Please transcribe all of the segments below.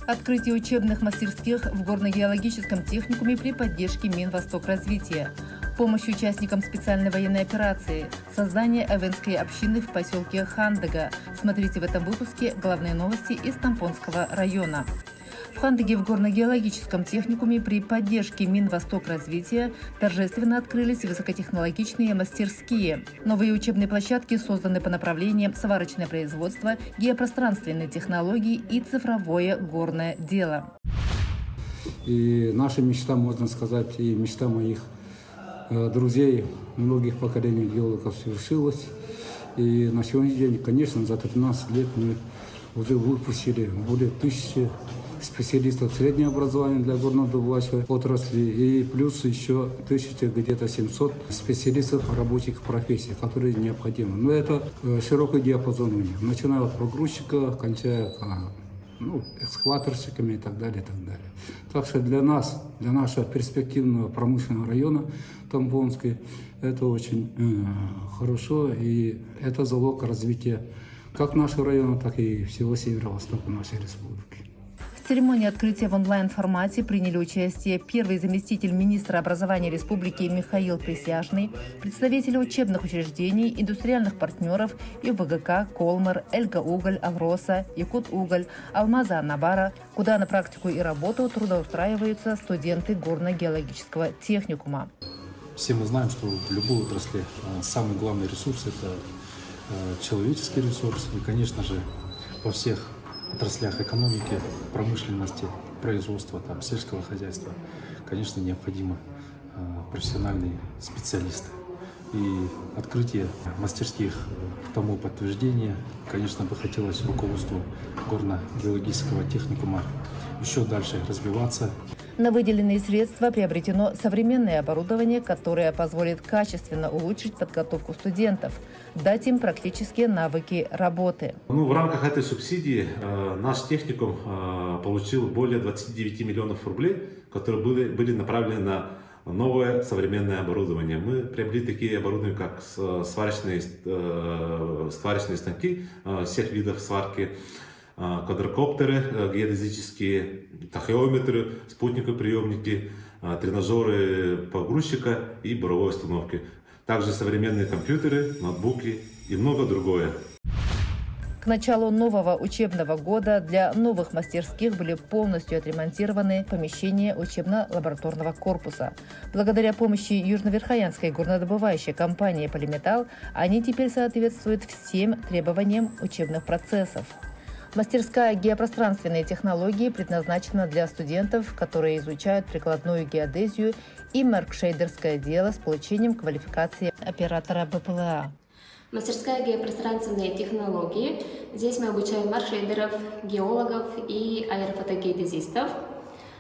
Открытие учебных мастерских в горно-геологическом техникуме при поддержке Минвостокразвития. Помощь участникам специальной военной операции. Создание эвенской общины в поселке Хандыга. Смотрите в этом выпуске главные новости из Тампонского района. В Хандыге в горно-геологическом техникуме при поддержке Минвостокразвития торжественно открылись высокотехнологичные мастерские. Новые учебные площадки созданы по направлениям сварочное производство, геопространственные технологии и цифровое горное дело. И наша мечта, можно сказать, и мечта моих друзей, многих поколений геологов свершилась. И на сегодняшний день, конечно, за 13 лет мы уже выпустили более 1000 специалистов среднего образования для горнодобывающей отрасли и плюс еще 1700 специалистов рабочих профессий, которые необходимы. Но это широкий диапазон у них, начиная от погрузчика, кончая экскаваторщиками и так далее, и так далее. Так что для нас, для нашего перспективного промышленного района Тампонский, это очень хорошо, и это залог развития как нашего района, так и всего северо-востока нашей республики. В церемонии открытия в онлайн-формате приняли участие первый заместитель министра образования республики Михаил Присяжный, представители учебных учреждений, индустриальных партнеров ИВГК, Колмар, Эльга-Уголь, Алроса, Якут-Уголь, Алмаза-Анабара, куда на практику и работу трудоустраиваются студенты горно-геологического техникума. Все мы знаем, что в любой отрасли самый главный ресурс – это человеческий ресурс. И, конечно же, во всех отраслях экономики, промышленности, производства, сельского хозяйства, конечно, необходимы профессиональные специалисты. И открытие мастерских тому подтверждение, конечно, бы хотелось руководству горно-геологического техникума еще дальше развиваться. На выделенные средства приобретено современное оборудование, которое позволит качественно улучшить подготовку студентов, дать им практические навыки работы. В рамках этой субсидии наш техникум получил более 29 миллионов рублей, которые были направлены на новое современное оборудование. Мы приобрели такие оборудования, как сварочные станки всех видов сварки, квадрокоптеры геодезические, тахеометры, спутниковые приемники, тренажеры погрузчика и буровой установки. Также современные компьютеры, ноутбуки и много другое. К началу нового учебного года для новых мастерских были полностью отремонтированы помещения учебно-лабораторного корпуса. Благодаря помощи Южноверхоянской горнодобывающей компании «Полиметалл» они теперь соответствуют всем требованиям учебных процессов. Мастерская геопространственные технологии предназначена для студентов, которые изучают прикладную геодезию и маркшейдерское дело с получением квалификации оператора БПЛА. Мастерская геопространственные технологии. Здесь мы обучаем маркшейдеров, геологов и аэрофотогеодезистов.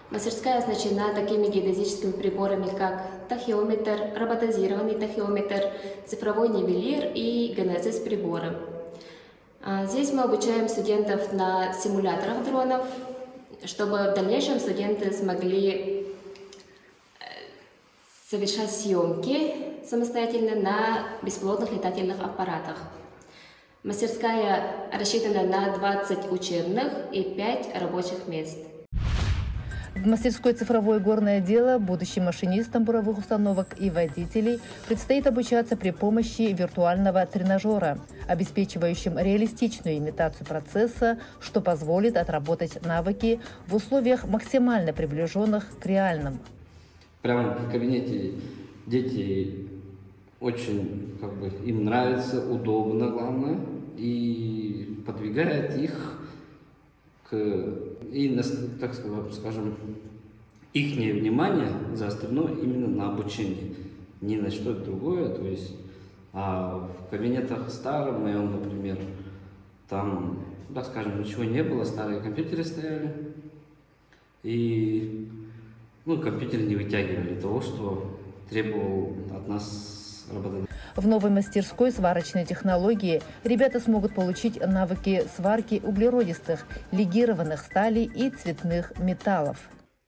Мастерская оснащена такими геодезическими приборами, как тахеометр, роботизированный тахеометр, цифровой нивелир и ГНСС приборы. Здесь мы обучаем студентов на симуляторах дронов, чтобы в дальнейшем студенты смогли совершать съемки самостоятельно на беспилотных летательных аппаратах. Мастерская рассчитана на 20 учебных и 5 рабочих мест. В мастерской «Цифровое горное дело» будущим машинистам буровых установок и водителей предстоит обучаться при помощи виртуального тренажера, обеспечивающим реалистичную имитацию процесса, что позволит отработать навыки в условиях максимально приближенных к реальным. Прямо в кабинете дети очень, им нравится, удобно, главное, и подвигает их так скажем, их внимание заострено именно на обучении, не на что-то другое. То есть, в кабинетах старом моем, например, там, так скажем, ничего не было, старые компьютеры стояли, и компьютеры не вытягивали того, что требовал от нас работодатель. В новой мастерской сварочной технологии ребята смогут получить навыки сварки углеродистых, легированных сталей и цветных металлов.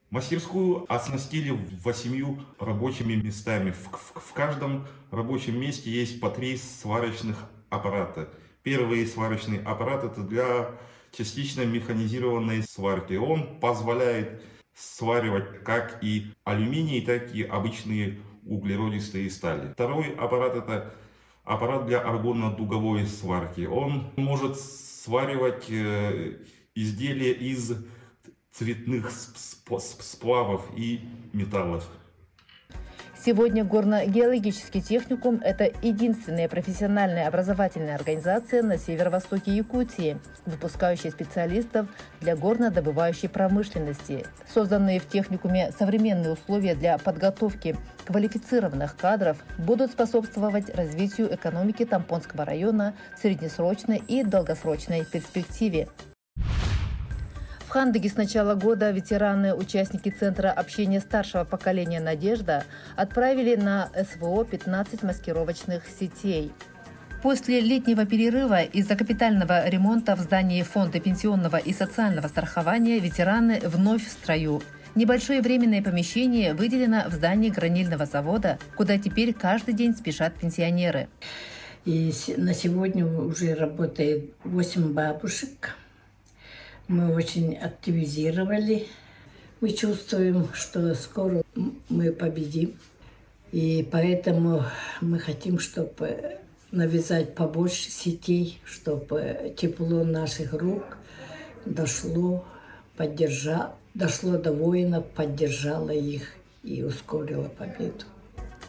Мастерскую оснастили 8 рабочими местами. В каждом рабочем месте есть по 3 сварочных аппарата. Первый сварочный аппарат — это для частично механизированной сварки. Он позволяет сваривать как и алюминий, так и обычные углеродистые стали. Второй аппарат — это аппарат для аргонно-дуговой сварки. Он может сваривать изделия из цветных сплавов и металлов. Сегодня горно-геологический техникум – это единственная профессиональная образовательная организация на северо-востоке Якутии, выпускающая специалистов для горнодобывающей промышленности. Созданные в техникуме современные условия для подготовки квалифицированных кадров будут способствовать развитию экономики Тампонского района в среднесрочной и долгосрочной перспективе. В Хандыге с начала года ветераны, участники Центра общения старшего поколения «Надежда» отправили на СВО 15 маскировочных сетей. После летнего перерыва из-за капитального ремонта в здании Фонда пенсионного и социального страхования ветераны вновь в строю. Небольшое временное помещение выделено в здании гранильного завода, куда теперь каждый день спешат пенсионеры. И на сегодня уже работает 8 бабушек. Мы очень активизировали. Мы чувствуем, что скоро мы победим. И поэтому мы хотим, чтобы навязать побольше сетей, чтобы тепло наших рук дошло до воинов, поддержало их и ускорило победу.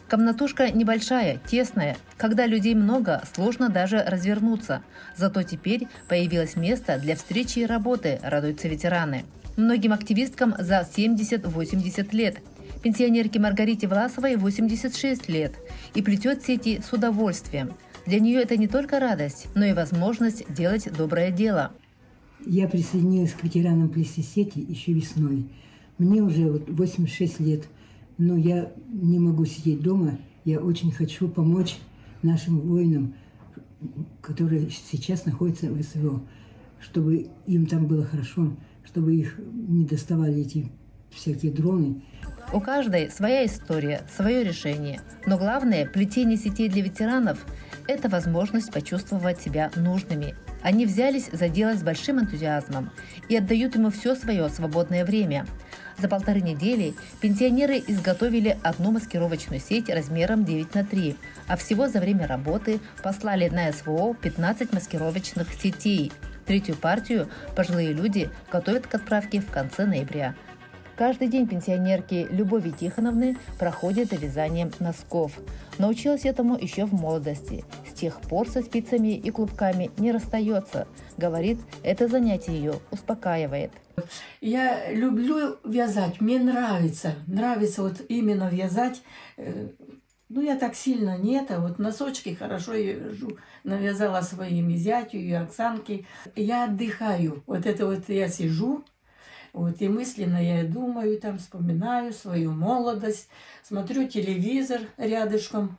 Комнатушка небольшая, тесная. Когда людей много, сложно даже развернуться. Зато теперь появилось место для встречи и работы, радуются ветераны. Многим активисткам за 70-80 лет. Пенсионерке Маргарите Власовой 86 лет. И плетет сети с удовольствием. Для нее это не только радость, но и возможность делать доброе дело. Я присоединилась к ветеранам плести сети еще весной. Мне уже 86 лет. Но я не могу сидеть дома. Я очень хочу помочь нашим воинам, которые сейчас находятся в СВО, чтобы им там было хорошо, чтобы их не доставали эти всякие дроны. У каждой своя история, свое решение. Но главное, плетение сетей для ветеранов – это возможность почувствовать себя нужными. Они взялись за дело с большим энтузиазмом и отдают ему все свое свободное время. За 1,5 недели пенсионеры изготовили одну маскировочную сеть размером 9×3, а всего за время работы послали на СВО 15 маскировочных сетей. Третью партию пожилые люди готовят к отправке в конце ноября. Каждый день пенсионерки Любови Тихоновны проходит за вязанием носков. Научилась этому еще в молодости. С тех пор со спицами и клубками не расстается. Говорит, это занятие ее успокаивает. Я люблю вязать, мне нравится вот именно вязать. Ну, я так сильно нет, а вот носочки хорошо я вяжу. Навязала своими зятю и Оксанке. Я отдыхаю. Вот это вот я сижу. Вот, и мысленно я думаю, там вспоминаю свою молодость, смотрю телевизор рядышком.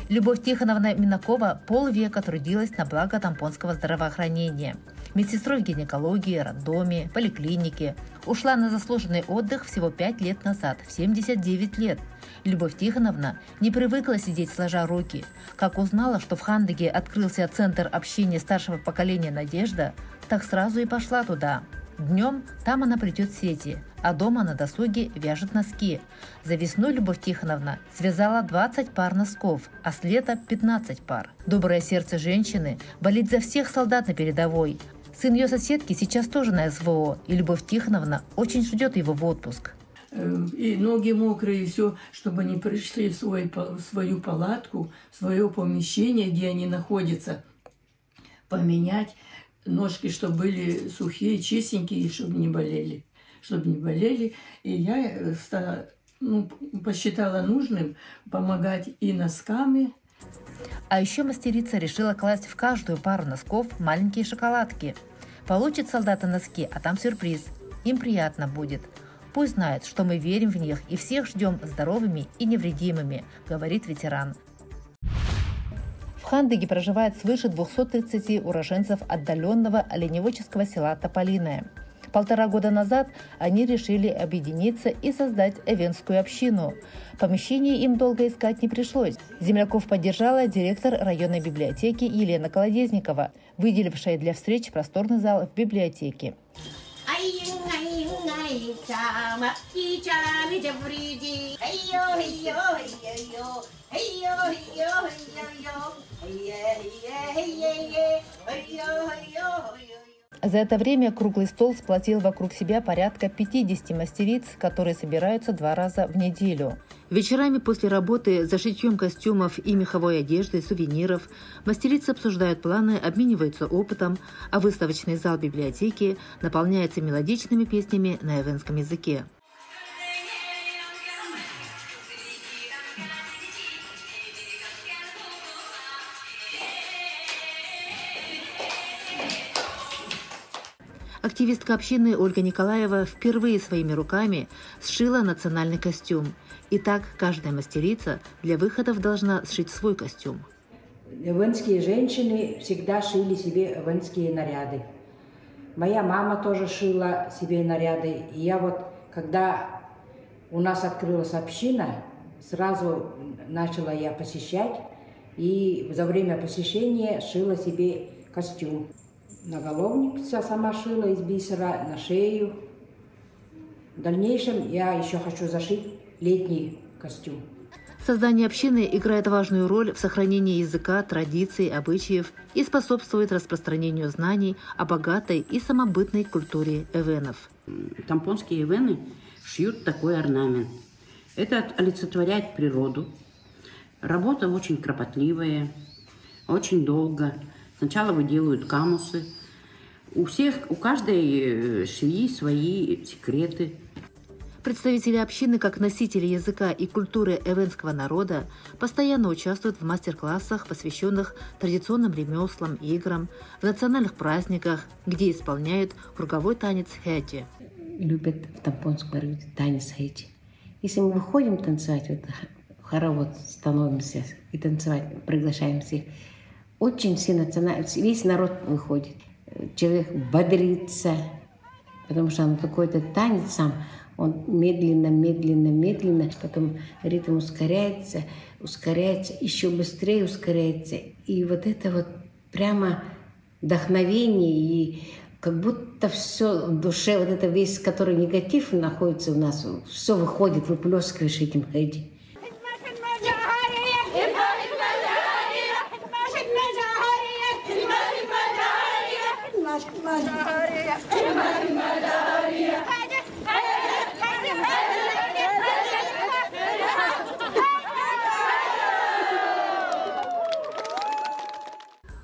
Любовь Тихоновна Минакова полвека трудилась на благо тампонского здравоохранения. Медсестрой в гинекологии, роддоме, поликлинике. Ушла на заслуженный отдых всего 5 лет назад, в 79 лет. Любовь Тихоновна не привыкла сидеть сложа руки. Как узнала, что в Хандыге открылся Центр общения старшего поколения «Надежда», так сразу и пошла туда. Днем там она плетет сети, а дома на досуге вяжет носки. За весну Любовь Тихоновна связала 20 пар носков, а с лета 15 пар. Доброе сердце женщины болит за всех солдат на передовой. Сын ее соседки сейчас тоже на СВО, и Любовь Тихоновна очень ждет его в отпуск. И ноги мокрые, и все, чтобы они пришли в свою палатку, в свое помещение, где они находятся, поменять. Ножки, чтобы были сухие, чистенькие, чтобы не болели. И я посчитала нужным помогать и носками. А еще мастерица решила класть в каждую пару носков маленькие шоколадки. Получат солдаты носки, а там сюрприз. Им приятно будет. Пусть знают, что мы верим в них и всех ждем здоровыми и невредимыми, говорит ветеран. В Хандыге проживает свыше 230 уроженцев отдаленного оленеводческого села Тополиное. 1,5 года назад они решили объединиться и создать эвенскую общину. Помещение им долго искать не пришлось. Земляков поддержала директор районной библиотеки Елена Колодезникова, выделившая для встреч просторный зал в библиотеке. За это время круглый стол сплотил вокруг себя порядка 50 мастериц, которые собираются 2 раза в неделю. Вечерами после работы за шитьем костюмов и меховой одежды, сувениров мастерицы обсуждают планы, обмениваются опытом, а выставочный зал библиотеки наполняется мелодичными песнями на эвенском языке. Активистка общины Ольга Николаева впервые своими руками сшила национальный костюм. И так каждая мастерица для выходов должна сшить свой костюм. Эвенские женщины всегда шили себе эвенские наряды. Моя мама тоже шила себе наряды. И я вот, когда у нас открылась община, сразу начала я посещать. И за время посещения шила себе костюм. Наголовник вся сама шила из бисера, на шею. В дальнейшем я еще хочу зашить летний костюм. Создание общины играет важную роль в сохранении языка, традиций, обычаев и способствует распространению знаний о богатой и самобытной культуре эвенов. Тампонские эвены шьют такой орнамент. Это олицетворяет природу. Работа очень кропотливая, очень долго. Сначала выделывают камусы. У каждой швеи свои секреты. Представители общины, как носители языка и культуры эвенского народа, постоянно участвуют в мастер-классах, посвященных традиционным ремеслам, играм, в национальных праздниках, где исполняют круговой танец хэти. Любят в Тампонском танец хэти. Если мы выходим танцевать, в хоровод становимся и танцевать, приглашаем всех, очень все весь народ выходит. Человек бодрится, потому что он такой-то танец сам, он медленно, медленно, медленно, потом ритм ускоряется, еще быстрее ускоряется. И вот это вот прямо вдохновение, и как будто все в душе, вот это весь, который негатив находится у нас, все выходит, выплескиваешь этим хэти.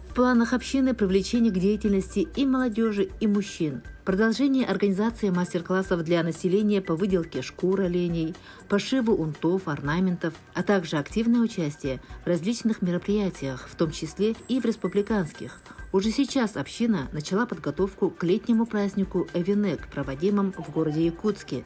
В планах общины привлечение к деятельности и молодежи, и мужчин. Продолжение организации мастер-классов для населения по выделке шкур оленей, пошиву унтов, орнаментов, а также активное участие в различных мероприятиях, в том числе и в республиканских. Уже сейчас община начала подготовку к летнему празднику Эвенек, проводимому в городе Якутске.